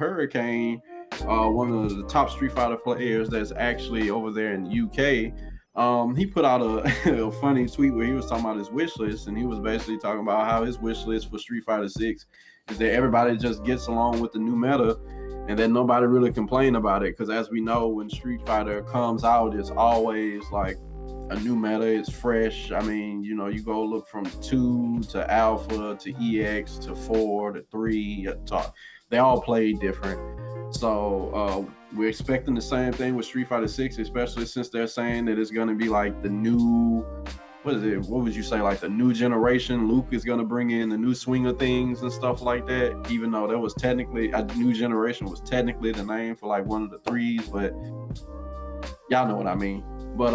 Hurricane, one of the top Street Fighter players that's actually over there in the UK. He put out a funny tweet where he was talking about his wish list, and he was basically talking about how his wish list for Street Fighter 6 is that everybody just gets along with the new meta, and then nobody really complain about it. Because as we know, when Street Fighter comes out, it's always like a new meta. It's fresh. I mean, you go look from 2 to Alpha to EX to 4 to 3. They all play different. So we're expecting the same thing with Street Fighter 6, especially since they're saying that it's going to be like the new, what would you say, like the new generation. Luke is going to bring in the new swing of things and stuff like that, even though that was technically, a new generation was technically the name for like one of the threes, but y'all know what I mean. But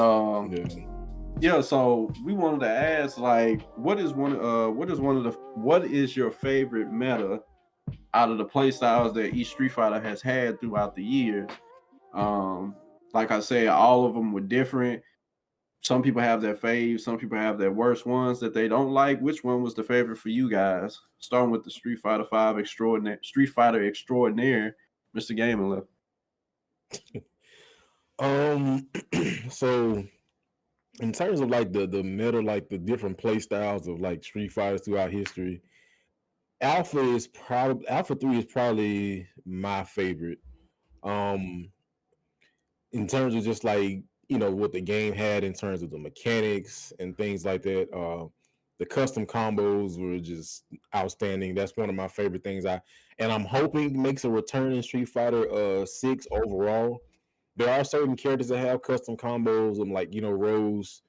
yeah, so we wanted to ask, like, what is your favorite meta out of the play styles that each Street Fighter has had throughout the years? Like I said, all of them were different. Some people have their faves, some people have their worst ones that they don't like. Which one was the favorite for you guys? Starting with the Street Fighter Extraordinaire, Mr. Gaming Left. So in terms of like the meta, like the different play styles of like Street Fighters throughout history, Alpha 3 is probably my favorite. In terms of just like, what the game had in terms of the mechanics and things like that. The custom combos were just outstanding. That's one of my favorite things. And I'm hoping makes a return in Street Fighter 6 overall. There are certain characters that have custom combos, and like, Rose,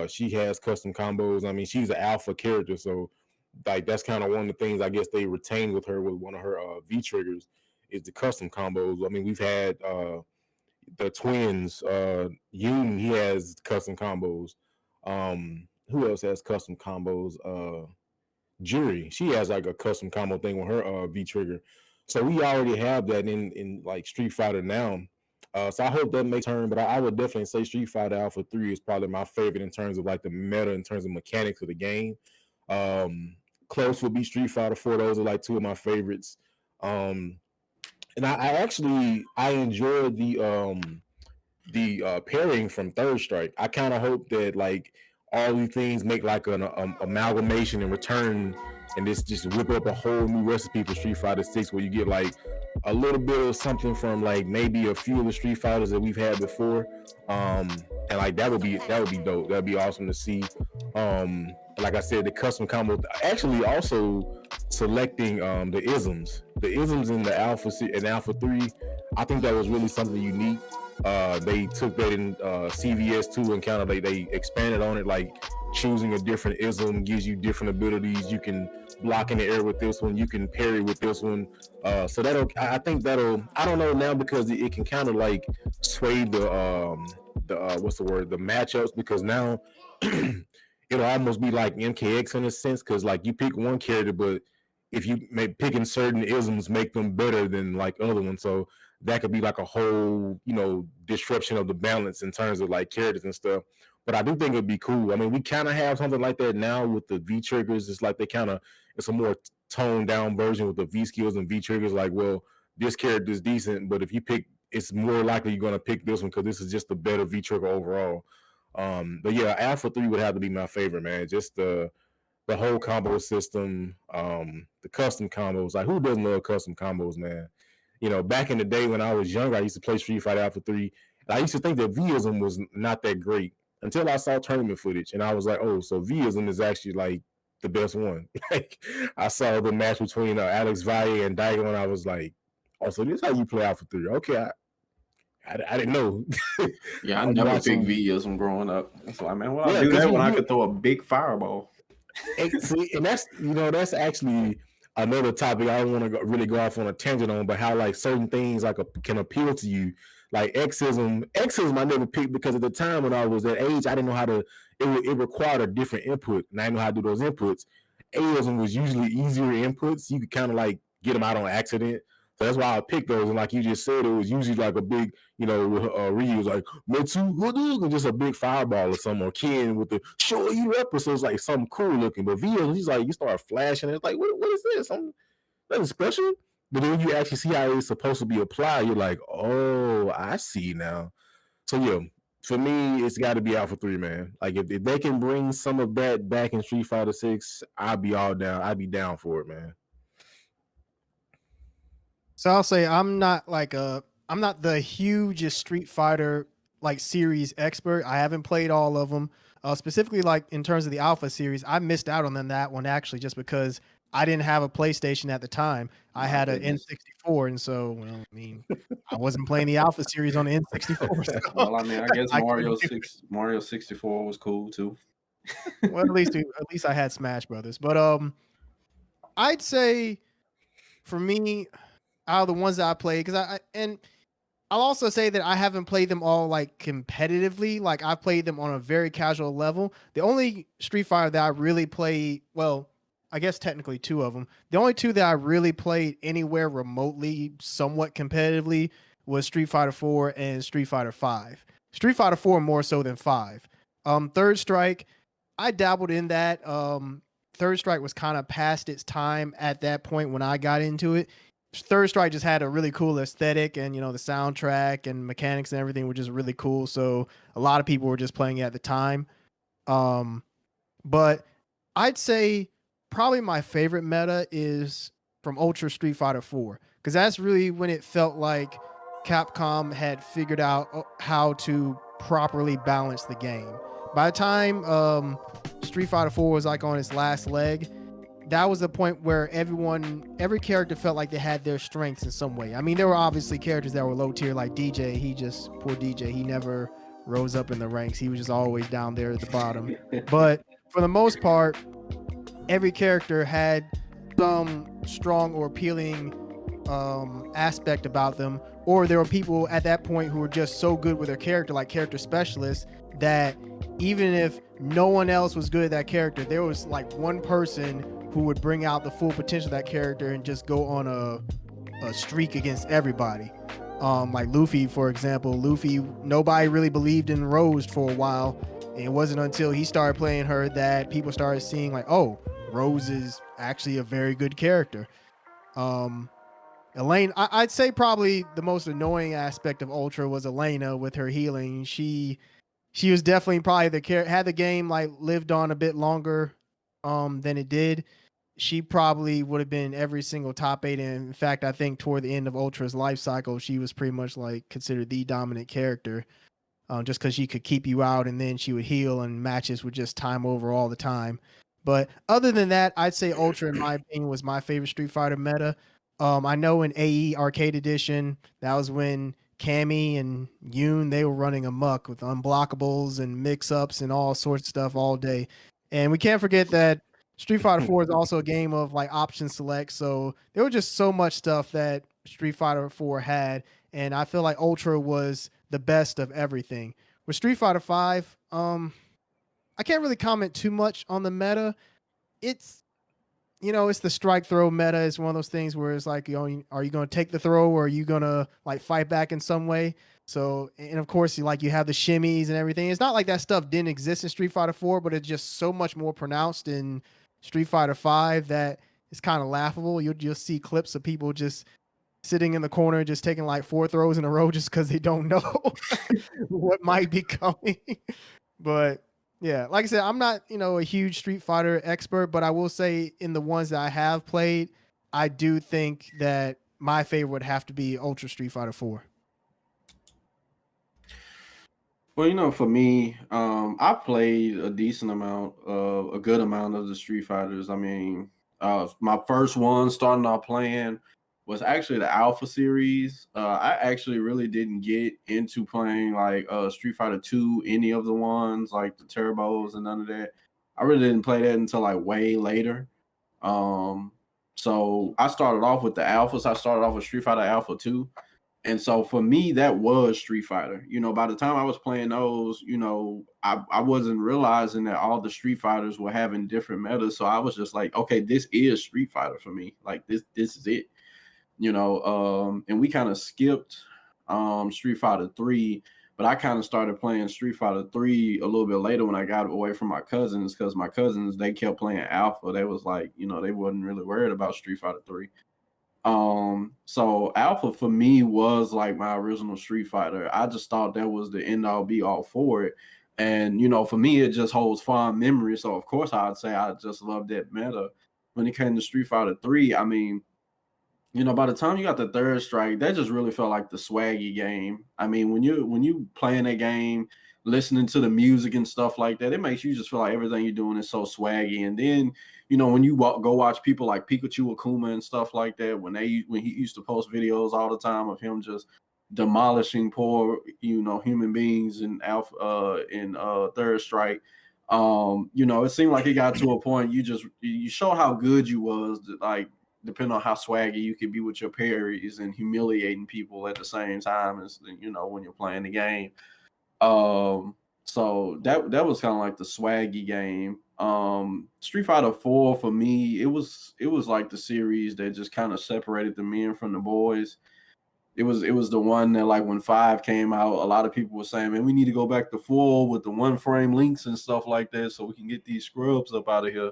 she has custom combos. I mean, she's an alpha character, so like that's kind of one of the things I guess they retained with her with one of her V triggers is the custom combos. I mean, we've had the twins, Yoon, he has custom combos. Who else has custom combos? Jury, she has like a custom combo thing with her V trigger. So we already have that in like Street Fighter now. So I hope that makes turn, but I would definitely say Street Fighter Alpha 3 is probably my favorite in terms of like the meta, in terms of mechanics of the game. Close would be Street Fighter 4. Those are like two of my favorites. And I enjoyed the pairing from Third Strike. I kind of hope that like all these things make like an amalgamation and return, and this just whip up a whole new recipe for Street Fighter 6, where you get like a little bit of something from like maybe a few of the Street Fighters that we've had before. And like that would be dope. That'd be awesome to see. Like I said, the custom combo, actually also selecting the isms in the Alpha 3. I think that was really something unique. They took that in CVS2 and kind of they expanded on it, like choosing a different ism gives you different abilities. You can block in the air with this one, you can parry with this one. So I think that'll, I don't know now, because it can kind of like sway the matchups, because now it'll almost be like MKX in a sense, because like you pick one character, but if you picking certain isms make them better than like other ones, so that could be like a whole disruption of the balance in terms of like characters and stuff. But I do think it'd be cool. I mean, we kind of have something like that now with the V triggers. It's like it's a more toned down version with the V skills and V triggers. Like, well, this character is decent, but if you pick, it's more likely you're going to pick this one because this is just a better V trigger overall. But yeah, Alpha 3 would have to be my favorite, man. Just the whole combo system, the custom combos. Like, who doesn't love custom combos, man? Back in the day when I was younger, I used to play Street Fighter Alpha 3. And I used to think that V-ism was not that great until I saw tournament footage, and I was like, oh, so V-ism is actually like the best one. Like, I saw the match between Alex Valle and Daigo, and I was like, oh, so this is how you play Alpha 3. Okay, I didn't know. Yeah, I never picked V-ism growing up. That's like, man, I do that when I could throw a big fireball. And that's actually another topic I don't want to really go off on a tangent on, but how like certain things like can appeal to you. Like Xism I never picked because at the time when I was that age, I didn't know how to. It required a different input, and I didn't know how to do those inputs. Aism was usually easier inputs. You could kind of like get them out on accident. So that's why I picked those. And like you just said, it was usually like a big, Ryu was like Metsu, just a big fireball or something, or Ken with the show you up, so it's like something cool looking. But V, he's like, you start flashing, it's like, what is this? Nothing special. But then when you actually see how it's supposed to be applied, you're like, oh, I see now. So yeah, for me, it's got to be Alpha 3, man. Like if they can bring some of that back in Street Fighter 6, I'll be all down. I'd be down for it, man. So I'll say I'm not the hugest Street Fighter like series expert. I haven't played all of them. Specifically, like in terms of the Alpha series, I missed out on that one actually just because I didn't have a PlayStation at the time. I My had an goodness. N64, and so well, I mean, I wasn't playing the Alpha series on the N64. So Well, I mean, I guess I couldn't do it. Mario 64 was cool too. Well, at least I had Smash Brothers. But I'd say for me, out of the ones that I played, because and I'll also say that I haven't played them all like competitively. Like I've played them on a very casual level. The only Street Fighter that I really played, well, I guess technically two of them. The only two that I really played anywhere remotely, somewhat competitively, was Street Fighter 4 and Street Fighter 5. Street Fighter 4 more so than 5. Third Strike, I dabbled in that. Third Strike was kind of past its time at that point when I got into it. Third Strike just had a really cool aesthetic, and the soundtrack and mechanics and everything were just really cool. So a lot of people were just playing it at the time. But I'd say probably my favorite meta is from Ultra Street Fighter 4, because that's really when it felt like Capcom had figured out how to properly balance the game. By the time Street Fighter 4 was like on its last leg, that was the point where every character felt like they had their strengths in some way. I mean, there were obviously characters that were low tier, like DJ. Poor DJ, he never rose up in the ranks. He was just always down there at the bottom. But for the most part, every character had some strong or appealing aspect about them. Or there were people at that point who were just so good with their character, like character specialists, that even if no one else was good at that character, there was like one person who would bring out the full potential of that character and just go on a streak against everybody. Like Luffy, for example. Luffy, nobody really believed in Rose for a while. And it wasn't until he started playing her that people started seeing like, oh, Rose is actually a very good character. Elaine, I'd say probably the most annoying aspect of Ultra was Elena with her healing. She was definitely probably had the game like lived on a bit longer than it did, she probably would have been every single top 8. And in fact, I think toward the end of Ultra's life cycle, she was pretty much like considered the dominant character, just because she could keep you out and then she would heal and matches would just time over all the time. But other than that, I'd say Ultra, in my opinion, was my favorite Street Fighter meta. I know in AE Arcade Edition, that was when Cammy and Yoon, they were running amok with unblockables and mix-ups and all sorts of stuff all day. And we can't forget that Street Fighter 4 is also a game of like option select. So there was just so much stuff that Street Fighter 4 had. And I feel like Ultra was the best of everything. With Street Fighter 5, I can't really comment too much on the meta. It's it's the strike throw meta. It's one of those things where it's like, are you going to take the throw or are you going to like fight back in some way? So, and of course, you have the shimmies and everything. It's not like that stuff didn't exist in Street Fighter 4, but it's just so much more pronounced in Street Fighter 5 that it's kind of laughable. You'll just see clips of people just sitting in the corner, just taking like 4 throws in a row just because they don't know what might be coming. But yeah, like I said, I'm not, a huge Street Fighter expert, but I will say in the ones that I have played, I do think that my favorite would have to be Ultra Street Fighter 4. Well, for me, I played a decent amount a good amount of the Street Fighters. I mean, my first one starting off playing was actually the Alpha series. I actually really didn't get into playing like Street Fighter 2, any of the ones like the Turbos and none of that. I really didn't play that until like way later. So I started off with the Alphas. I started off with Street Fighter Alpha 2. And so for me, that was Street Fighter. By the time I was playing those, I wasn't realizing that all the Street Fighters were having different metas. So I was just like, okay, this is Street Fighter for me. Like this is it. And we kind of skipped Street Fighter 3, but I kind of started playing Street Fighter 3 a little bit later when I got away from my cousins, because my cousins, they kept playing Alpha. They was like, they wasn't really worried about Street Fighter 3. So Alpha for me was like my original Street Fighter. I just thought that was the end all be all for it. And for me, it just holds fond memories. So of course I'd say I just love that meta. When it came to Street Fighter 3, I mean, by the time you got the third strike, that just really felt like the swaggy game. I mean, when you playing that game, listening to the music and stuff like that, it makes you just feel like everything you're doing is so swaggy. And then, when you go watch people like Pikachu Akuma and stuff like that, when he used to post videos all the time of him just demolishing poor, human beings in third strike. It seemed like it got to a point you show how good you was, like depending on how swaggy you could be with your parries and humiliating people at the same time as when you're playing the game. So that was kind of like the swaggy game. Street Fighter 4 for me, it was like the series that just kind of separated the men from the boys. It was the one that, like, when 5 came out, a lot of people were saying, man, we need to go back to 4 with the one frame links and stuff like that so we can get these scrubs up out of here.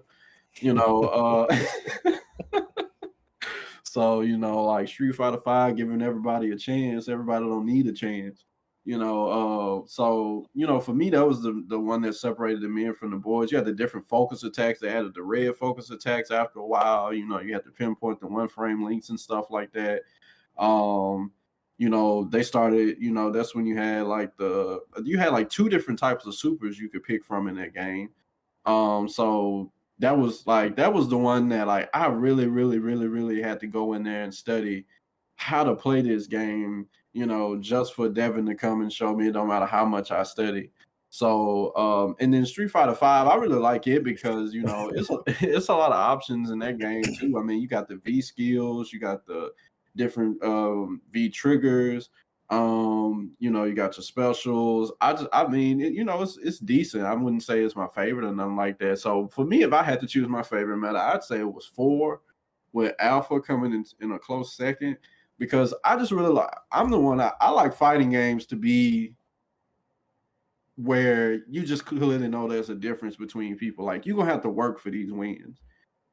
So, like Street Fighter 5 giving everybody a chance. Everybody don't need a chance. So, for me, that was the one that separated the men from the boys. You had the different focus attacks. They added the red focus attacks after a while. You had to pinpoint the one frame links and stuff like that. They started, that's when you had like 2 different types of supers you could pick from in that game. So that was the one that, like, I really, really, really, really had to go in there and study how to play this game, just for Devin to come and show me, no matter how much I study. So, and then Street Fighter 5, I really like it because, it's a lot of options in that game too. I mean, you got the V skills, you got the different V triggers, you got your specials. I mean, it's decent. I wouldn't say it's my favorite or nothing like that. So for me, if I had to choose my favorite meta, I'd say it was 4, with Alpha coming in a close second, because I just really I'm the one, I like fighting games to be where you just clearly know there's a difference between people. Like, you're gonna have to work for these wins,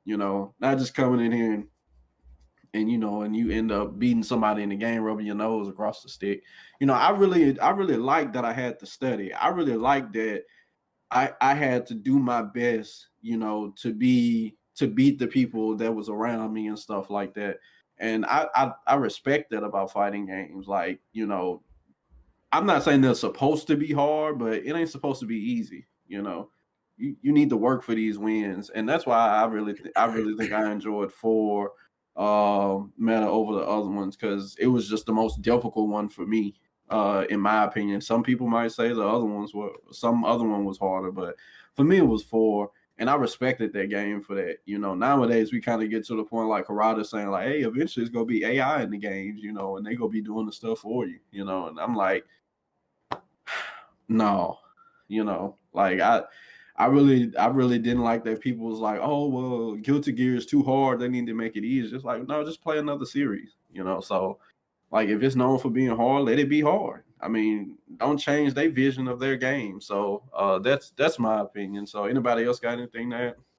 not just coming in here and you end up beating somebody in the game, rubbing your nose across the stick. I really like that I had to study. I really like that I had to do my best, to beat the people that was around me and stuff like that. And I respect that about fighting games. Like, I'm not saying they're supposed to be hard, but it ain't supposed to be easy. You need to work for these wins, and that's why I really think I enjoyed 4 meta over the other ones, because it was just the most difficult one for me, in my opinion. Some people might say some other one was harder, but for me it was 4, and I respected that game for that. Nowadays we kind of get to the point like Harada saying, like, hey, eventually it's gonna be AI in the games, and they gonna be doing the stuff for you, and I'm like, no, like I really didn't like that people was like, oh, well, Guilty Gear is too hard, they need to make it easy. Just like, no, just play another series, So, like, if it's known for being hard, let it be hard. I mean, don't change their vision of their game. So that's my opinion. So anybody else got anything to add?